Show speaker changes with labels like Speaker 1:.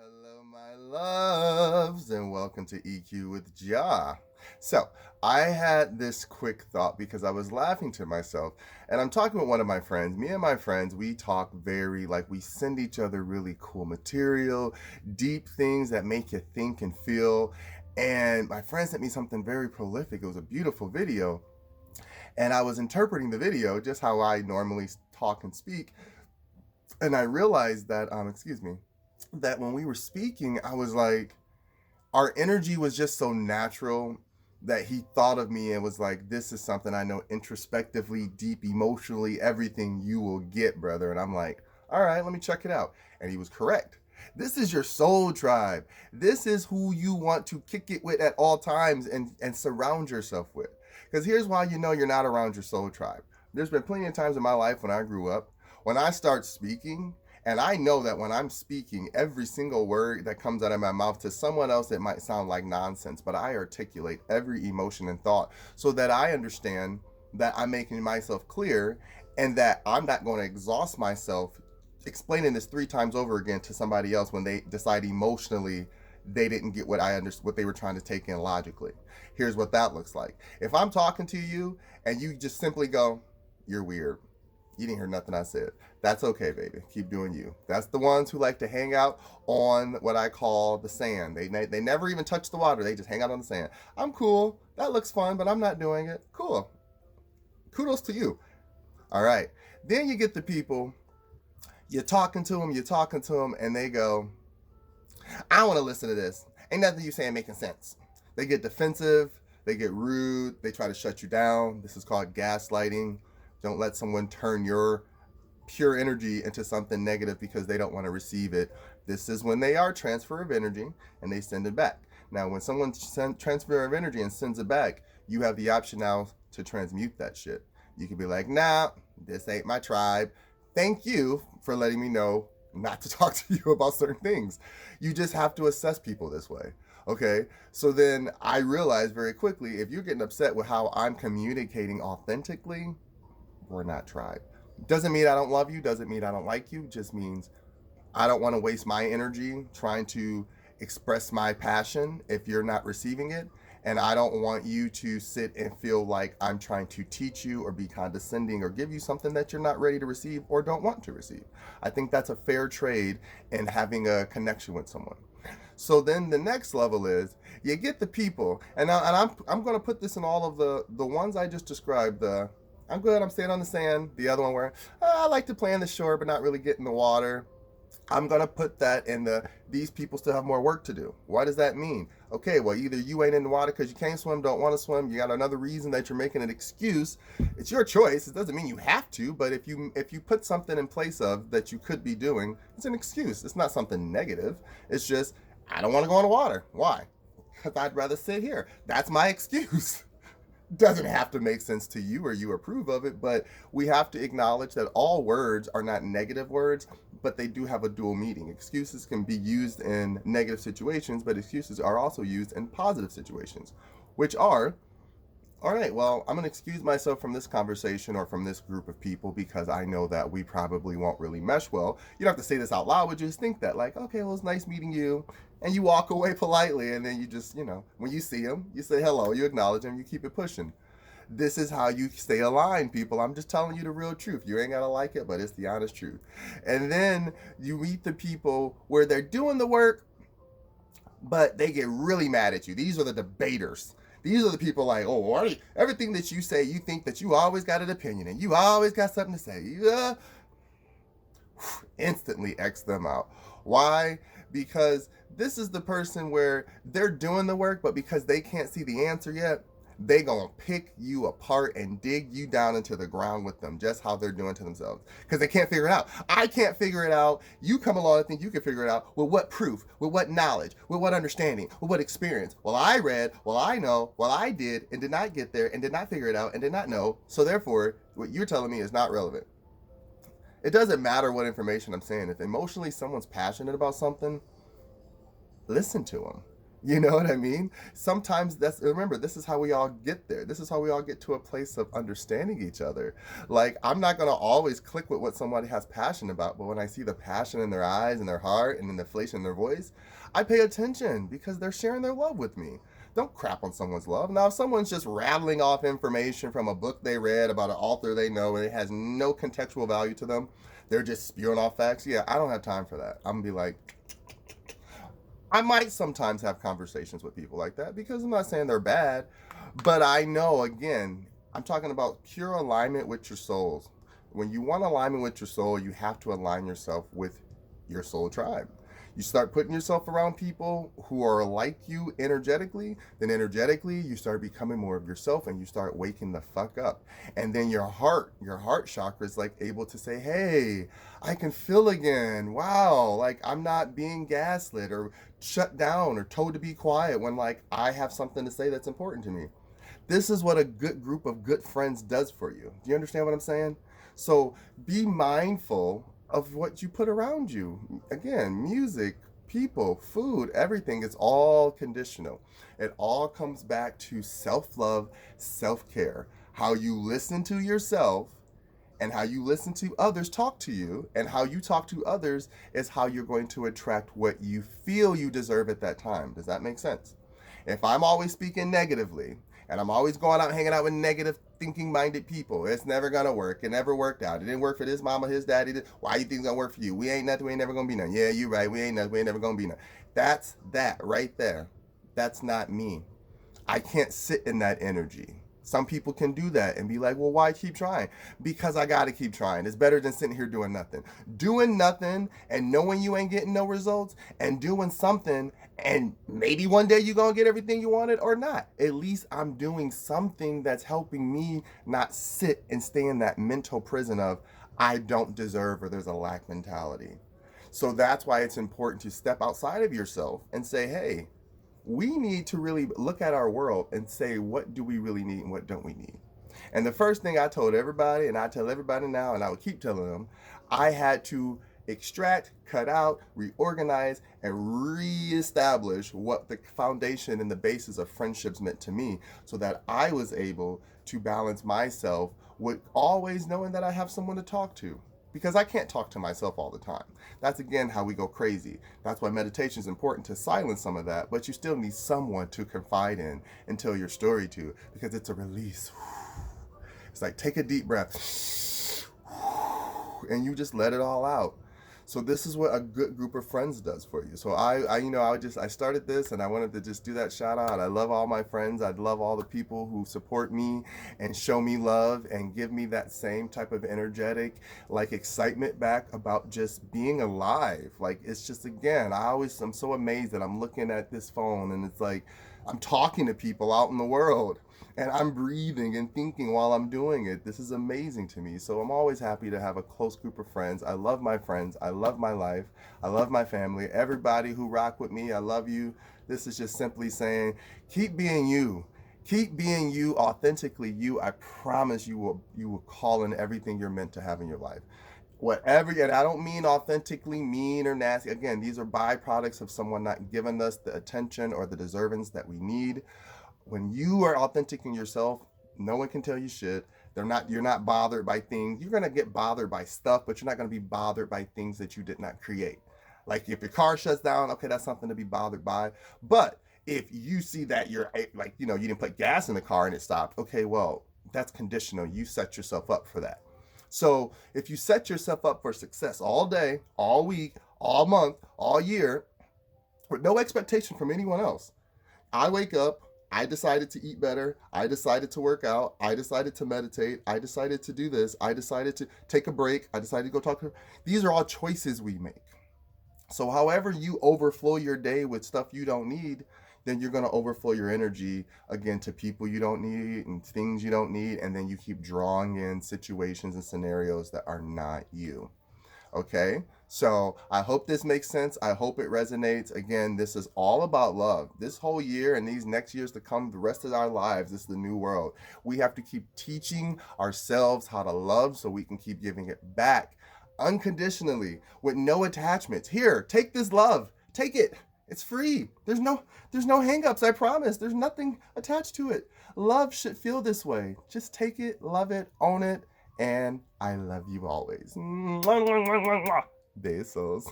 Speaker 1: Hello, my loves, and welcome to EQ with Jah. So, I had this quick thought because I was laughing to myself, and I'm talking with one of my friends. Me and my friends, we talk we send each other really cool material, deep things that make you think and feel. And my friend sent me something very prolific. It was a beautiful video, and I was interpreting the video just how I normally talk and speak. And I realized that, excuse me, that when we were speaking, I was like, our energy was just so natural that he thought of me and was like, this is something I know introspectively, deep, emotionally, everything you will get, brother. And I'm like, all right, let me check it out. And he was correct. This is your soul tribe. This is who you want to kick it with at all times and surround yourself with. Because here's why you know you're not around your soul tribe. There's been plenty of times in my life when I grew up, when I start speaking, and I know that when I'm speaking, every single word that comes out of my mouth to someone else, it might sound like nonsense, but I articulate every emotion and thought so that I understand that I'm making myself clear and that I'm not going to exhaust myself explaining this three times over again to somebody else when they decide emotionally they didn't get what I understood, what they were trying to take in logically. Here's what that looks like. If I'm talking to you and you just simply go, "You're weird. You didn't hear nothing I said." That's okay, baby. Keep doing you. That's the ones who like to hang out on what I call the sand. They never even touch the water. They just hang out on the sand. I'm cool. That looks fun, but I'm not doing it. Cool. Kudos to you. All right. Then you get the people, you're talking to them, and they go, "I don't want to listen to this. Ain't nothing you saying making sense." They get defensive. They get rude. They try to shut you down. This is called gaslighting. Don't let someone turn your pure energy into something negative because they don't want to receive it. This is when they are transfer of energy and they send it back. Now, when someone transfer of energy and sends it back, you have the option now to transmute that shit. You can be like, "Nah, this ain't my tribe. Thank you for letting me know not to talk to you about certain things." You just have to assess people this way. Okay, so then I realized very quickly, if you're getting upset with how I'm communicating authentically, we're not tribe. Doesn't mean I don't love you, doesn't mean I don't like you, just means I don't want to waste my energy trying to express my passion if you're not receiving it. And I don't want you to sit and feel like I'm trying to teach you or be condescending or give you something that you're not ready to receive or don't want to receive. I think that's a fair trade in having a connection with someone. So then the next level is you get the people, and I'm going to put this in all of the ones I just described. The I'm good, I'm staying on the sand. The other one where I like to play in the shore but not really get in the water. I'm gonna put that in the these people still have more work to do. What does that mean? Okay, well, either you ain't in the water because you can't swim, don't want to swim, you got another reason that you're making an excuse. It's your choice. It doesn't mean you have to, but if you put something in place of that you could be doing, it's an excuse. It's not something negative. It's just I don't want to go in the water. Why? Because I'd rather sit here. That's my excuse. Doesn't have to make sense to you or you approve of it, but we have to acknowledge that all words are not negative words, but they do have a dual meaning. Excuses can be used in negative situations, but excuses are also used in positive situations, which are, all right, well, I'm going to excuse myself from this conversation or from this group of people because I know that we probably won't really mesh well. You don't have to say this out loud, but just think that, like, okay, well, it's nice meeting you. And you walk away politely, and then you just, when you see them, you say hello, you acknowledge them, you keep it pushing. This is how you stay aligned, people. I'm just telling you the real truth. You ain't got to like it, but it's the honest truth. And then you meet the people where they're doing the work, but they get really mad at you. These are the debaters. These are the people like, "Oh, what everything that you say, you think that you always got an opinion and you always got something to say." Instantly X them out. Why? Because this is the person where they're doing the work, but because they can't see the answer yet, they gonna pick you apart and dig you down into the ground with them, just how they're doing to themselves, because they can't figure it out. I can't figure it out. You come along and think you can figure it out. With what proof? With what knowledge? With what understanding? With what experience? Well, I read, well, I know, well, I did, and did not get there, and did not figure it out, and did not know. So therefore, what you're telling me is not relevant. It doesn't matter what information I'm saying. If emotionally someone's passionate about something, listen to them. You know what I mean? Sometimes remember, this is how we all get there. This is how we all get to a place of understanding each other. Like, I'm not going to always click with what somebody has passion about, but when I see the passion in their eyes and their heart and the inflation in their voice, I pay attention because they're sharing their love with me. Don't crap on someone's love. Now, if someone's just rattling off information from a book they read about an author they know and it has no contextual value to them, they're just spewing off facts. Yeah, I don't have time for that. I'm going to be like, I might sometimes have conversations with people like that because I'm not saying they're bad, but I know, again, I'm talking about pure alignment with your souls. When you want alignment with your soul, you have to align yourself with your soul tribe. You start putting yourself around people who are like you energetically, then energetically you start becoming more of yourself and you start waking the fuck up. And then your heart chakra is like able to say, hey, I can feel again. Wow, like I'm not being gaslit or shut down or told to be quiet when like I have something to say that's important to me. This is what a good group of good friends does for you. Do you understand what I'm saying? So be mindful of what you put around you. Again, music, people, food, everything is all conditional. It all comes back to self love, self care. How you listen to yourself and how you listen to others talk to you, and how you talk to others is how you're going to attract what you feel you deserve at that time. Does that make sense? If I'm always speaking negatively and I'm always going out hanging out with negative thinking minded people, it's never gonna work. It never worked out. It didn't work for this mama, his daddy. Why you think it's gonna work for you? We ain't nothing, we ain't never gonna be nothing. Yeah, you right, we ain't nothing, we ain't never gonna be nothing. That's that right there. That's not me. I can't sit in that energy. Some people can do that and be like, well, why keep trying? Because I got to keep trying. It's better than sitting here doing nothing. Doing nothing and knowing you ain't getting no results, and doing something and maybe one day you're going to get everything you wanted or not. At least I'm doing something that's helping me not sit and stay in that mental prison of I don't deserve or there's a lack mentality. So that's why it's important to step outside of yourself and say, hey, we need to really look at our world and say, what do we really need and what don't we need? And the first thing I told everybody, and I tell everybody now, and I will keep telling them, I had to extract, cut out, reorganize, and reestablish what the foundation and the basis of friendships meant to me so that I was able to balance myself with always knowing that I have someone to talk to. Because I can't talk to myself all the time. That's again how we go crazy. That's why meditation is important, to silence some of that, but you still need someone to confide in and tell your story to, because it's a release. It's like take a deep breath and you just let it all out. So this is what a good group of friends does for you. So I started this and I wanted to just do that shout out. I love all my friends. I love all the people who support me and show me love and give me that same type of energetic, like excitement back about just being alive. Like it's just, again, I'm so amazed that I'm looking at this phone and it's like I'm talking to people out in the world and I'm breathing and thinking while I'm doing it. This is amazing to me. So I'm always happy to have a close group of friends. I love my friends. I love my life. I love my family. Everybody who rock with me, I love you. This is just simply saying, keep being you. Keep being you, authentically you. I promise you will call in everything you're meant to have in your life. Whatever, and I don't mean authentically mean or nasty. Again, these are byproducts of someone not giving us the attention or the deservance that we need. When you are authentic in yourself, no one can tell you shit. You're not bothered by things. You're gonna get bothered by stuff, but you're not gonna be bothered by things that you did not create. Like if your car shuts down, okay, that's something to be bothered by. But if you see that you're like, you didn't put gas in the car and it stopped, okay, well, that's conditional. You set yourself up for that. So if you set yourself up for success all day, all week, all month, all year, with no expectation from anyone else, I wake up, I decided to eat better, I decided to work out, I decided to meditate, I decided to do this, I decided to take a break, I decided to go talk to her. These are all choices we make. So however you overflow your day with stuff you don't need, then you're going to overflow your energy again to people you don't need and things you don't need, and then you keep drawing in situations and scenarios that are not you. Okay, so I hope this makes sense. I hope it resonates. Again, this is all about love. This whole year and these next years to come, the rest of our lives, this is the new world. We have to keep teaching ourselves how to love so we can keep giving it back unconditionally with no attachments. Here, take this love, take it It's free. There's no hangups, I promise. There's nothing attached to it. Love should feel this way. Just take it, love it, own it, and I love you always. Besos.